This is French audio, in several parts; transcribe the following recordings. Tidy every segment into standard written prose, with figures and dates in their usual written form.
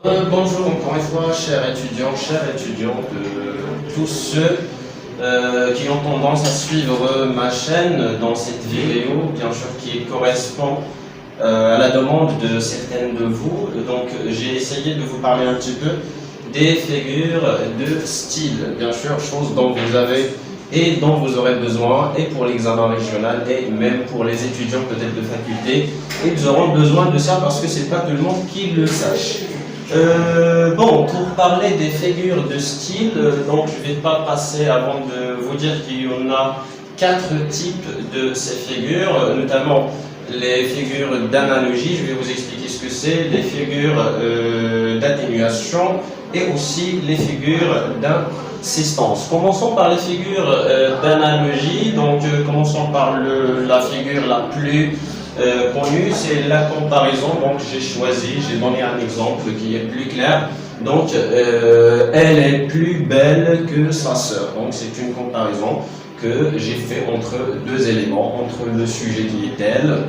Bonjour encore une fois, chers étudiants, chères étudiantes, tous ceux qui ont tendance à suivre ma chaîne dans cette vidéo, bien sûr qui correspond à la demande de certaines de vous. Donc j'ai essayé de vous parler un petit peu des figures de style, bien sûr, chose dont vous avez et dont vous aurez besoin, et pour l'examen régional, et même pour les étudiants peut-être de faculté, ils auront besoin de ça parce que c'est pas tout le monde qui le sache. Bon, pour parler des figures de style, donc je ne vais pas passer avant de vous dire qu'il y en a 4 types de ces figures, notamment les figures d'analogie, je vais vous expliquer ce que c'est, les figures d'atténuation et aussi les figures d'insistance. Commençons par les figures d'analogie, donc commençons par la figure la plus connue, c'est la comparaison. Donc j'ai donné un exemple qui est plus clair. Donc elle est plus belle que sa sœur. Donc c'est une comparaison que j'ai fait entre deux éléments, entre le sujet qui est elle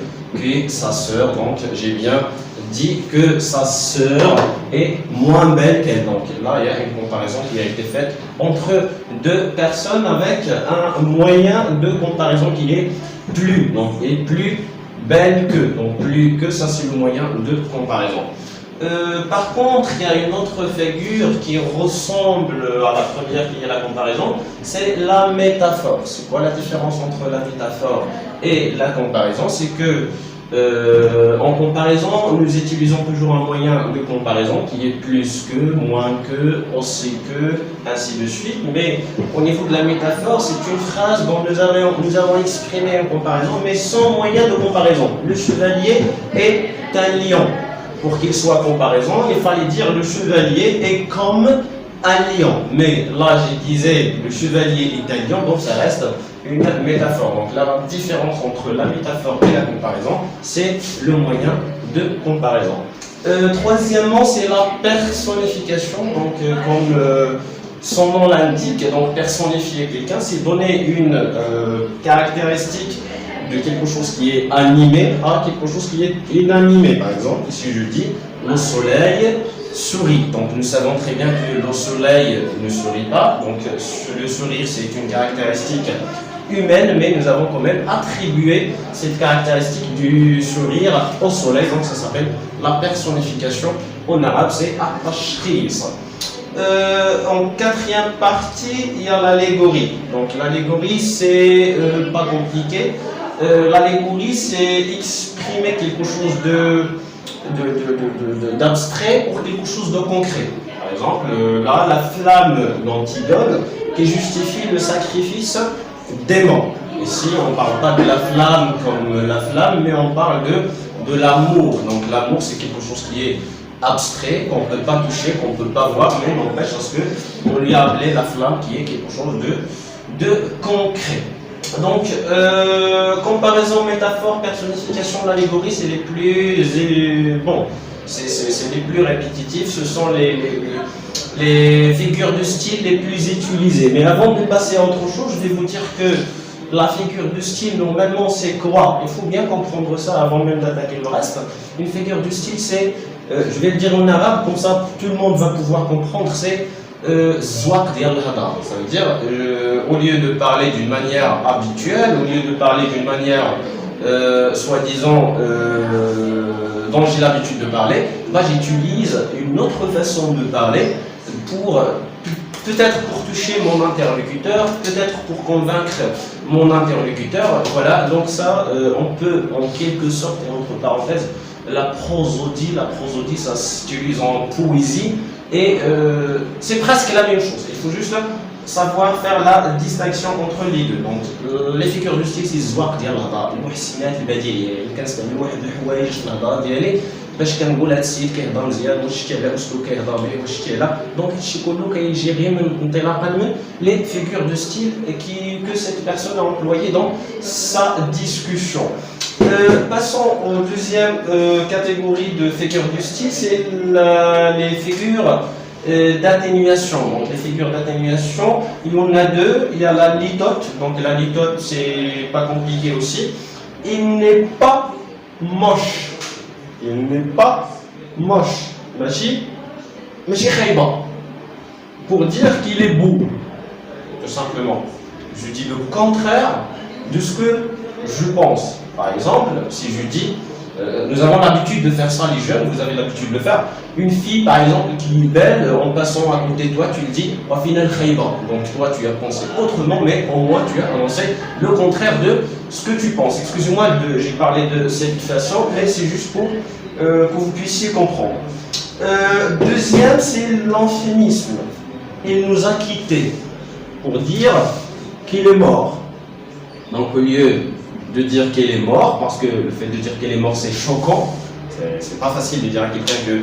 et sa sœur. Donc j'ai bien dit que sa sœur est moins belle qu'elle. Donc là il y a une comparaison qui a été faite entre deux personnes avec un moyen de comparaison qui est plus, donc et plus belle que, donc plus que, ça c'est le moyen de comparaison. Par contre, il y a une autre figure qui ressemble à la première qui est la comparaison, c'est la métaphore. C'est quoi la différence entre la métaphore et la comparaison? C'est que en comparaison, nous utilisons toujours un moyen de comparaison qui est plus que, moins que, aussi que, ainsi de suite. Mais au niveau de la métaphore, c'est une phrase dont nous avons exprimé une comparaison, mais sans moyen de comparaison. Le chevalier est un lion. Pour qu'il soit comparaison, il fallait dire le chevalier est comme un lion. Mais là, je disais le chevalier est un lion, donc ça reste une métaphore. Donc la différence entre la métaphore et la comparaison, c'est le moyen de comparaison. Troisièmement, c'est la personnification. Donc comme son nom l'indique, donc personnifier quelqu'un, c'est donner une caractéristique de quelque chose qui est animé à quelque chose qui est inanimé. Par exemple, si je dis le soleil sourit, donc nous savons très bien que le soleil ne sourit pas, donc le sourire c'est une caractéristique humaine, mais nous avons quand même attribué cette caractéristique du sourire au soleil, donc ça s'appelle la personnification. En arabe c'est at-tashkhis. En quatrième partie, il y a l'allégorie. Donc l'allégorie c'est pas compliqué. L'allégorie, c'est exprimer quelque chose d'abstrait pour quelque chose de concret. Par exemple, là, la flamme d'Antigone qui justifie le sacrifice d'aimant. Ici, on ne parle pas de la flamme comme la flamme, mais on parle de l'amour. Donc l'amour, c'est quelque chose qui est abstrait, qu'on ne peut pas toucher, qu'on ne peut pas voir, mais n'empêche parce qu'on lui a appelé la flamme qui est quelque chose de concret. Donc, comparaison, métaphore, personnification, l'allégorie, c'est les plus c'est les plus répétitifs. Ce sont les figures de style les plus utilisées. Mais avant de passer à autre chose, je vais vous dire que la figure de style, normalement, c'est quoi? Il faut bien comprendre ça avant même d'attaquer le reste. Une figure de style, c'est, je vais le dire en arabe, comme ça tout le monde va pouvoir comprendre, c'est zwaq diyal al-hadar. Ça veut dire, au lieu de parler d'une manière habituelle, au lieu de parler d'une manière soi-disant dont j'ai l'habitude de parler, bah, j'utilise une autre façon de parler pour peut-être pour toucher mon interlocuteur, peut-être pour convaincre mon interlocuteur. Voilà, donc ça, on peut en quelque sorte, entre parenthèses, la prosodie, ça s'utilise en poésie. Et c'est presque la même chose. Il faut juste savoir faire la distinction entre les deux. Donc les figures de style, c'est zwaq ديال الهضره، المحسنات البديهيه. اللي كنستعمل واحد الحوايج في الهضره ديالي باش كنقول هذا السيد كيهضر مزيان، واش شتي على اسلوب كيهضر به، واش شتي على. Donc هادشي كله كيجي غير من انطلاقا من les figures de style que cette personne a employé dans sa discussion. Passons aux deuxième catégorie de figures du style, c'est les figures d'atténuation. Donc les figures d'atténuation, il y en a deux. Il y a la litote. Donc la litote, c'est pas compliqué aussi. Il n'est pas moche. Il n'est pas moche. Machi ماشي خايبة, pour dire qu'il est beau, tout simplement. Je dis le contraire de ce que je pense. Par exemple, si je dis, nous avons l'habitude de faire ça les jeunes, vous avez l'habitude de le faire, une fille par exemple qui est belle, en passant à côté de toi, tu lui dis « Wa final khayba ». Donc toi tu as pensé autrement, mais au moins tu as annoncé le contraire de ce que tu penses. Excusez-moi, j'ai parlé de cette façon, mais c'est juste pour que vous puissiez comprendre. Deuxième, c'est l'euphémisme. Il nous a quittés pour dire qu'il est mort. Donc au lieu de dire qu'il est mort, parce que le fait de dire qu'il est mort c'est choquant, c'est pas facile de dire à quelqu'un que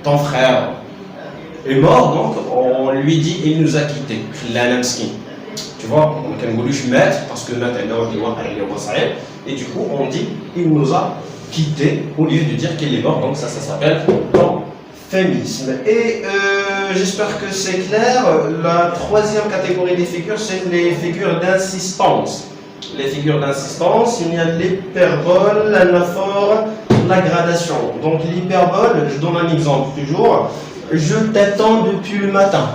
ton frère est mort, donc on lui dit il nous a quittés. Tu vois, on peut le mettre parce que et du coup on dit il nous a quittés au lieu de dire qu'il est mort, donc ça s'appelle euphémisme. Et j'espère que c'est clair. La troisième catégorie des figures, c'est les figures d'insistance. Les figures d'insistance, il y a l'hyperbole, l'anaphore, la gradation. Donc l'hyperbole, je donne un exemple toujours. Je t'attends depuis le matin.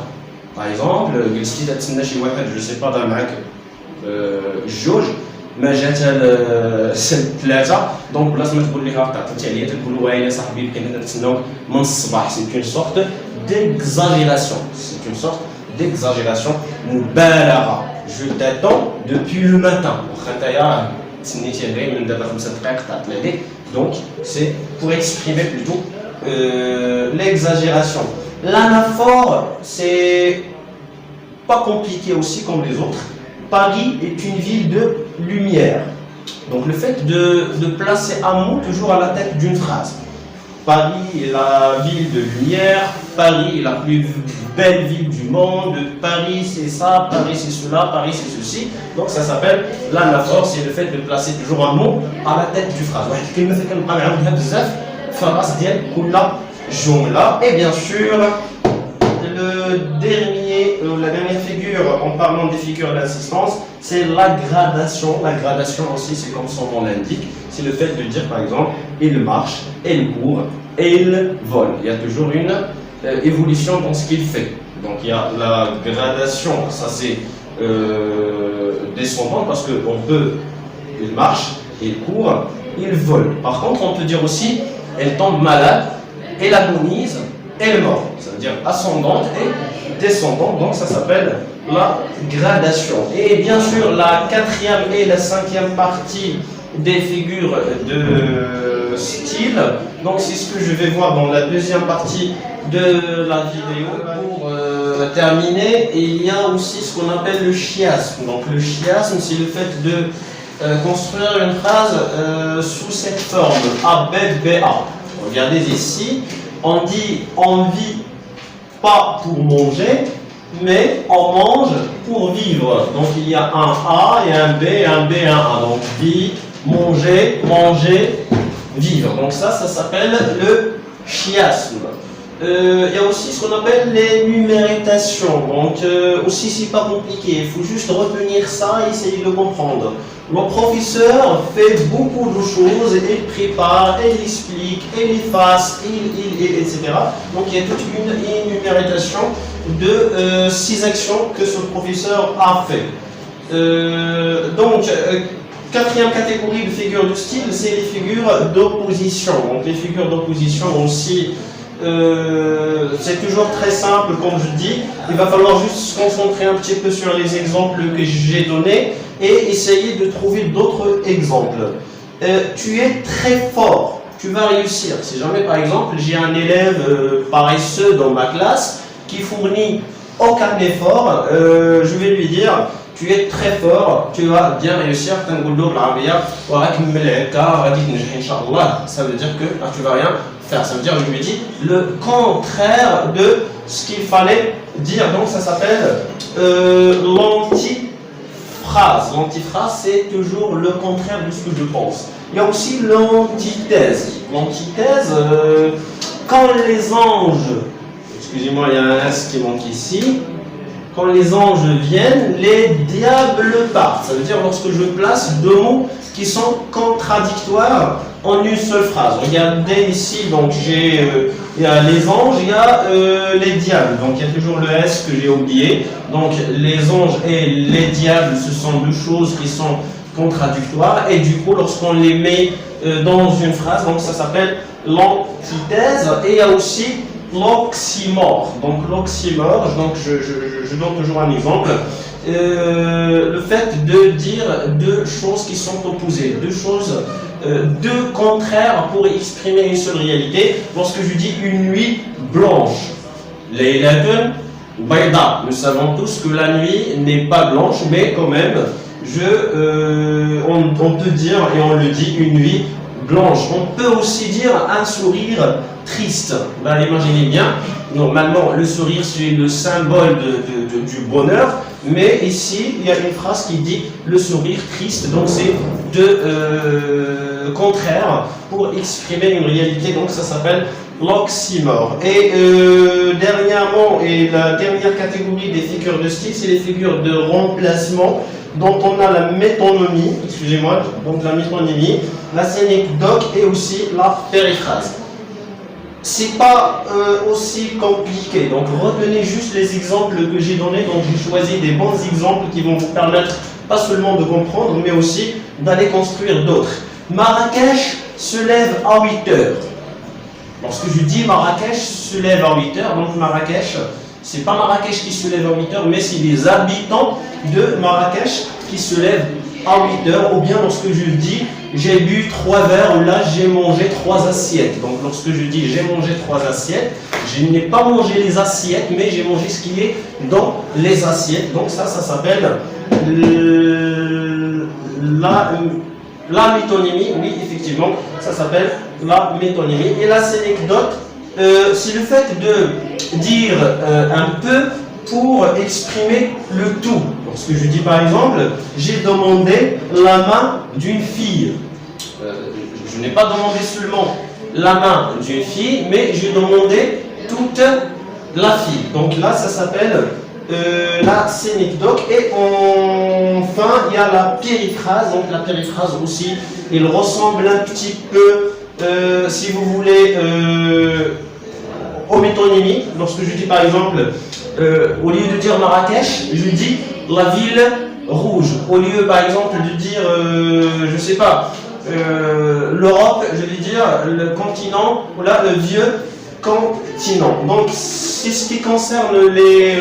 Par exemple, je ne sais pas dans George, ما جات السنه ثلاثه دونك بلاصه ما تقول لي راه عطيتي عليا تقول له ويلي صاحبي كنا نتسناوك من الصباح. سي اون سورت d'exagération. C'est une sorte d'exagération. مبالغه. Je t'attends depuis le matin. Donc c'est pour exprimer plutôt l'exagération. L'anaphore, c'est pas compliqué aussi comme les autres. Paris est une ville de lumière. Donc le fait de placer un mot toujours à la tête d'une phrase. Paris est la ville de lumière, Paris est la plus belle ville du monde, Paris c'est ça, Paris c'est cela, Paris c'est ceci. Donc ça s'appelle l'anaphore, c'est le fait de placer toujours un mot à la tête du phrase. Et bien sûr, la dernière figure, en parlant des figures d'assistance, c'est la gradation. La gradation aussi, c'est comme son nom l'indique, c'est le fait de dire par exemple, il marche, il court, et il vole. Il y a toujours une évolution dans ce qu'il fait. Donc il y a la gradation, ça c'est descendant parce qu'on peut, il marche, il court, il vole. Par contre, on peut dire aussi, elle tombe malade, elle agonise, elle meurt. Ça veut dire ascendante et descendante, donc ça s'appelle la gradation. Et bien sûr, la quatrième et la cinquième partie des figures de style, donc c'est ce que je vais voir dans la deuxième partie de la vidéo. Pour terminer, il y a aussi ce qu'on appelle le chiasme. Donc le chiasme, c'est le fait de construire une phrase sous cette forme A, B, B, A. Regardez ici, on dit on vit pas pour manger, mais on mange pour vivre. Donc il y a un A et un B, un B et un A. Donc vie, manger, manger, vivre. Donc ça s'appelle le chiasme. Il y a aussi ce qu'on appelle les numérotations. Donc aussi c'est pas compliqué, il faut juste retenir ça et essayer de comprendre. Le professeur fait beaucoup de choses, il prépare, il explique, il efface, etc. Donc il y a toute une énumération de 6 actions que ce professeur a fait. Donc quatrième catégorie de figures de style, c'est les figures d'opposition. Donc les figures d'opposition aussi, c'est toujours très simple comme je dis. Il va falloir juste se concentrer un petit peu sur les exemples que j'ai donnés et essayer de trouver d'autres exemples. Tu es très fort, tu vas réussir. Si jamais par exemple j'ai un élève paresseux dans ma classe qui fournit aucun effort, je vais lui dire tu es très fort, tu vas bien réussir. Ça veut dire que tu vas rien faire. Ça veut dire, je lui dis le contraire de ce qu'il fallait dire. Donc ça s'appelle l'antiphrase. L'antiphrase, c'est toujours le contraire de ce que je pense. Il y a aussi l'antithèse. L'antithèse, quand les anges, excusez-moi, il y a un S qui manque ici. Quand les anges viennent, les diables partent. Ça veut dire lorsque je place deux mots qui sont contradictoires en une seule phrase. Regardez ici, donc j'ai Il y a les anges, il y a les diables. Donc il y a toujours le S que j'ai oublié. Donc les anges et les diables, ce sont deux choses qui sont contradictoires. Et du coup, lorsqu'on les met dans une phrase, donc ça s'appelle l'antithèse. Et il y a aussi l'oxymore. Donc l'oxymore, donc je donne toujours un exemple. Le fait de dire deux choses qui sont opposées, deux contraires pour exprimer une seule réalité. Lorsque je dis une nuit blanche, Laylatun bayda, nous savons tous que la nuit n'est pas blanche, mais quand même, on peut dire, et on le dit, une nuit blanche. On peut aussi dire un sourire triste. Là, imaginez bien, normalement, le sourire, c'est le symbole du bonheur, mais ici, il y a une phrase qui dit le sourire triste, donc c'est deux contraires pour exprimer une réalité, donc ça s'appelle l'oxymore. Et dernièrement, et la dernière catégorie des figures de style, c'est les figures de remplacement, dont on a la métonymie, excusez-moi, donc la métonymie, la synecdoque et aussi la périphrase. C'est pas aussi compliqué, donc retenez juste les exemples que j'ai donnés, donc j'ai choisi des bons exemples qui vont vous permettre pas seulement de comprendre, mais aussi d'aller construire d'autres. Marrakech se lève à 8 heures. Lorsque je dis Marrakech se lève à 8 heures, donc Marrakech, c'est pas Marrakech qui se lève à 8 heures, mais c'est les habitants de Marrakech qui se lèvent à 8 heures, ou bien lorsque je dis j'ai bu 3 verres, ou là j'ai mangé 3 assiettes. Donc lorsque je dis j'ai mangé 3 assiettes, je n'ai pas mangé les assiettes, mais j'ai mangé ce qui est dans les assiettes. Donc ça s'appelle la métonymie. Oui, effectivement, ça s'appelle la métonymie. Et la synecdoque, c'est le fait de dire un peu pour exprimer le tout. Lorsque je dis par exemple, j'ai demandé la main d'une fille. Je n'ai pas demandé seulement la main d'une fille, mais j'ai demandé toute la fille. Donc là, ça s'appelle la synecdoque. Et enfin, il y a la périphrase. Donc la périphrase aussi, il ressemble un petit peu, si vous voulez, aux métonymies. Lorsque je dis par exemple, au lieu de dire Marrakech, je dis la ville rouge. Au lieu par exemple de dire, je sais pas, l'Europe, je vais dire le continent, ou là le vieux continent. Donc c'est ce qui concerne les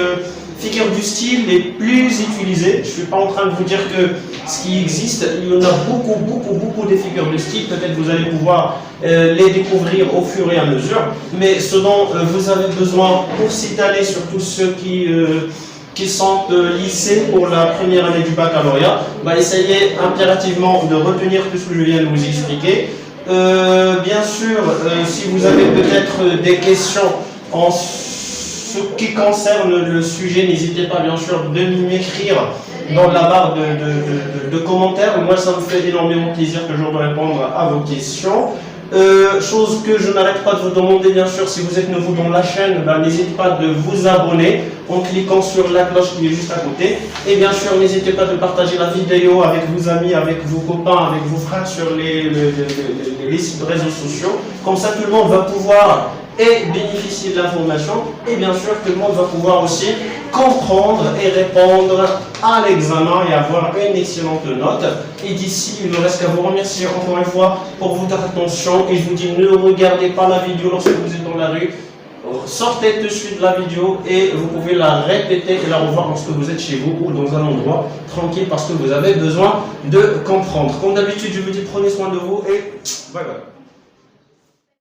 figures du style les plus utilisées. Je ne suis pas en train de vous dire que ce qui existe, il y en a beaucoup de figures de style. Peut-être vous allez pouvoir les découvrir au fur et à mesure. Mais ce dont vous avez besoin pour s'étaler, surtout ceux qui sont lycées pour la première année du baccalauréat, essayez impérativement de retenir tout ce que je viens de vous expliquer. Bien sûr, si vous avez peut-être des questions en ce qui concerne le sujet, n'hésitez pas bien sûr de m'écrire dans la barre de commentaires. Moi, ça me fait énormément plaisir toujours de répondre à vos questions. Chose que je n'arrête pas de vous demander, bien sûr, si vous êtes nouveau dans la chaîne, n'hésitez pas de vous abonner en cliquant sur la cloche qui est juste à côté. Et bien sûr, n'hésitez pas de partager la vidéo avec vos amis, avec vos copains, avec vos frères sur les sites de réseaux sociaux. Comme ça, tout le monde va pouvoir bénéficier de l'information. Et bien sûr, tout le monde va pouvoir aussi comprendre et répondre à l'examen et avoir une excellente note. Et d'ici, il ne me reste qu'à vous remercier encore une fois pour votre attention. Et je vous dis, ne regardez pas la vidéo lorsque vous êtes dans la rue. Sortez tout de suite la vidéo et vous pouvez la répéter et la revoir lorsque vous êtes chez vous ou dans un endroit tranquille parce que vous avez besoin de comprendre. Comme d'habitude, je vous dis, prenez soin de vous et bye bye.